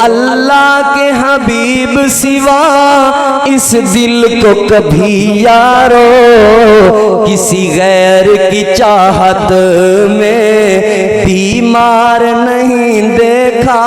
اللہ کے حبیب سوا اس دل کو کبھی یارو کسی غیر کی چاہت میں بیمار نہیں دیکھا۔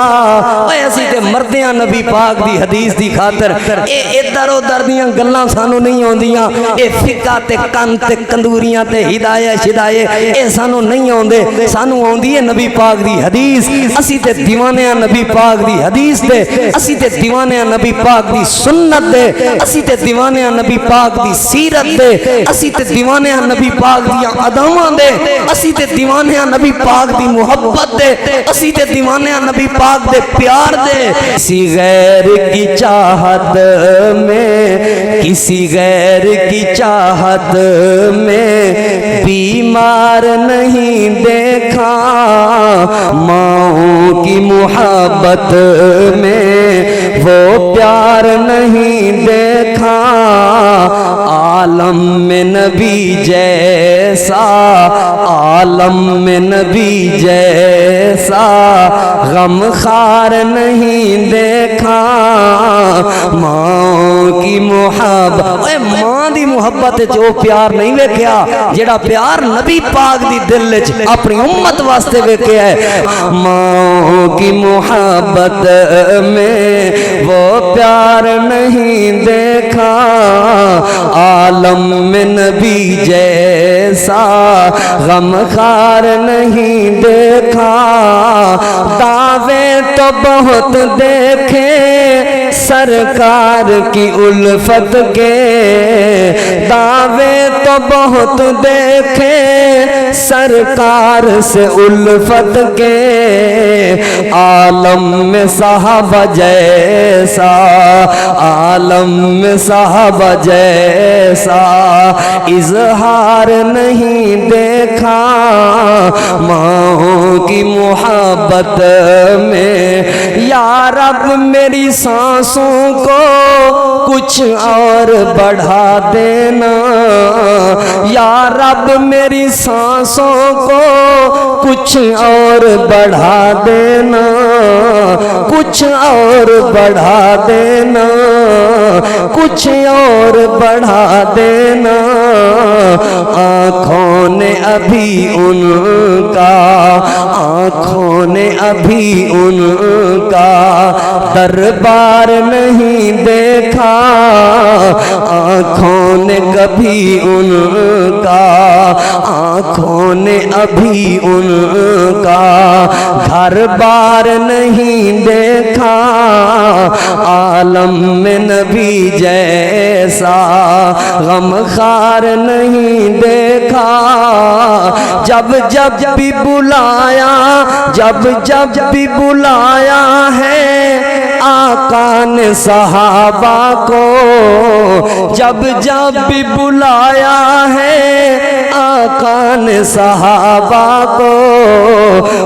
ایسی تے مردیاں نبی پاک دی حدیث دی خاطر اے ادھر ادھر دیاں گلاں سانو نہیں ہوندیاں، اے فقہ تے کن تے کندوریاں تے ہدایہ شدایہ اے سانو نہیں ہوندے، سانو ہوندی ہے نبی پاک دی حدیث۔ اسی تے دیوانے نبی پاک دی حدیث دے، اسی تے دیوانے نبی پاک دی سنت دے، اسی تے دیوانے نبی پاک دی سیرت دے، اسی تے دیوانے نبی پاک دی اداواں دے، اسی تے دیوانے نبی پاک دی محبت دے، اسی تے دیوانے نبی پاک دے پیار دے۔ کسی غیر کی چاہت میں، کسی غیر کی چاہت میں بیمار نہیں دیکھا، ماں کی محبت میں وہ پیار نہیں دیکھا، عالم میں نبی جیسا، عالم میں نبی جیسا غم خار نہیں دیکھا، ماں کی محبت، اے ماں دی محبت جو پیار نہیں ویکھیا جڑا پیار نبی پاک دی دل وچ اپنی امت واسطے ویکھیا ہے، ماں کی محبت میں وہ پیار نہیں دیکھا، عالم میں نبی جیسا غم خار نہیں دیکھا، دعوے تو بہت دیکھے سرکار کی الفت کے، دعوے تو بہت دیکھے سرکار سے الفت کے، عالم میں صحابہ جیسا، عالم میں صحابہ جیسا اظہار نہیں دیکھا، ماں کی محبت میں، یا رب میری سانسوں کو کچھ اور بڑھا دینا، یا رب میری سانسوں کو کچھ اور بڑھا دینا، کچھ اور بڑھا دینا، کچھ اور بڑھا دینا، آنکھوں نے ابھی ان کا، آنکھوں نے ابھی ان کا دربار نہیں دیکھا، آنکھوں نے کبھی ان کا، آنکھوں نے ابھی ان کا گھر بار نہیں دیکھا، عالم میں نبی جیسا غم خار نہیں دیکھا، جب جب بھی بلایا، جب جب بھی بلایا ہے آقا نے صحابہ کو، جب جب بھی بلایا ہے آقا نے صحابہ کو،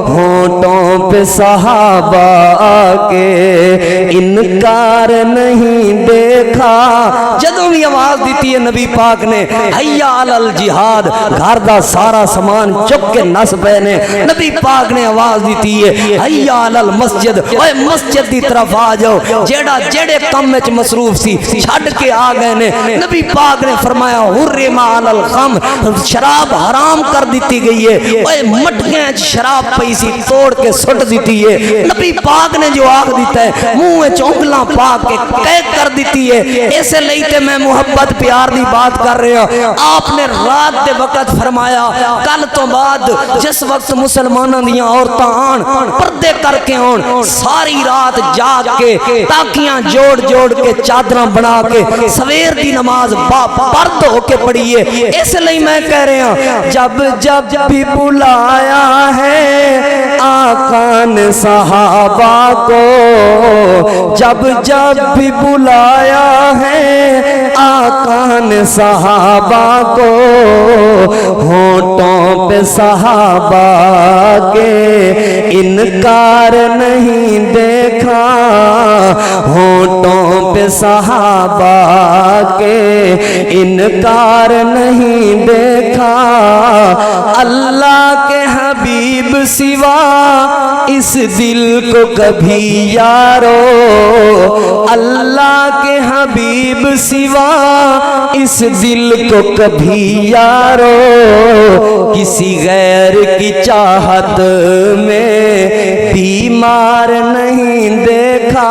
ہونٹوں پہ صحابہ کے انکار نہیں دیکھا، جدوں بھی آواز دیتی ہے نبی پاک نے حیا علی الجہاد، گھر دا سارا سامان چک کے نس پے نے، نبی پاک نے آواز دیتی ہے حیا علی المسجد، اوے مسجد دی طرف آ جاؤ، جیڑا جیڑے کم وچ مصروف سی چھڈ کے آ گئے نے، نبی پاک نے فرمایا حرم علی الخمر، شراب حرام کر دیتی گئی ہے، اوے مٹکیاں وچ شراب پئی سی توڑ کے سٹ دیتی ہے، نبی پاک نے جو آکھ دیتا ہے منہ وچ انگلاں پا کے قید کر دیتی ہے، اسے لئی تے میں محبت پیار دی بات کر رہا ہوں۔ آپ نے رات دے وقت فرمایا کل تو بعد جس وقت مسلمانوں دیاں عورتاں آن پردے کر کے آن، ساری رات جاگ کے تاکیاں جوڑ جوڑ کے چادراں بنا کے سویر دی نماز پرد ہو کے پڑھیے، اس لئی میں کہہ رہا ہوں جب جب بھی بلایا ہے آقا نے صحابہ کو، جب جب بھی بلایا ہے آقا نے صحابہ کو، ہونٹوں پہ صحابہ کے انکار نہیں دیکھا، ہونٹوں پہ صحابہ کے انکار نہیں دیکھا، اللہ کے حبیب سوا اس دل کو کبھی یارو، اللہ کے حبیب سوا اس دل کو کبھی یارو، کسی غیر کی چاہت میں بیمار نہیں دیکھا۔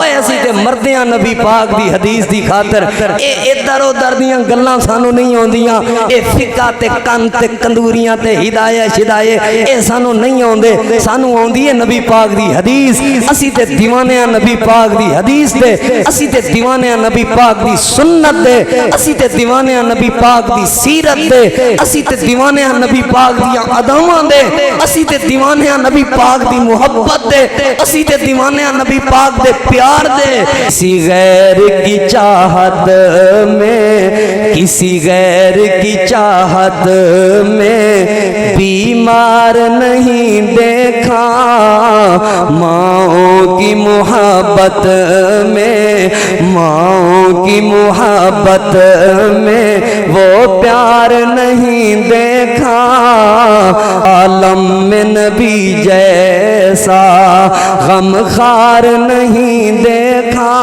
ایسی تے مردیاں نبی پاک دی حدیث دی خاطر اے ادھر ادھر دیاں گلاں سانو نہیں ہوندیاں، اے فقہ تے کن تے کندوریاں تے ہدایہ شدایہ اے سانو نہیں ہوندے، سانو ہوندی ہے نبی پاک دی حدیث۔ اسی تے دیوانے نبی پاک دی حدیث دے، اسی تے دیوانے نبی پاک دی سنت دے، اسی تے دیوانے نبی پاک دی سیرت دے، اسی تے دیوانے نبی پاک دی اداماں دے، اسی تے دیوانے نبی پاک دی محبت دے، اسی تے دیوانے نبی پاک دے پیار دے۔ کسی غیر کی چاہت میں، کسی غیر کی چاہت میں بیمار نہیں دیکھا، ماؤں کی محبت میں، ماؤں کی محبت میں وہ پیار نہیں دیکھا، عالم میں نبی جیسا غم خار نہیں دیکھا۔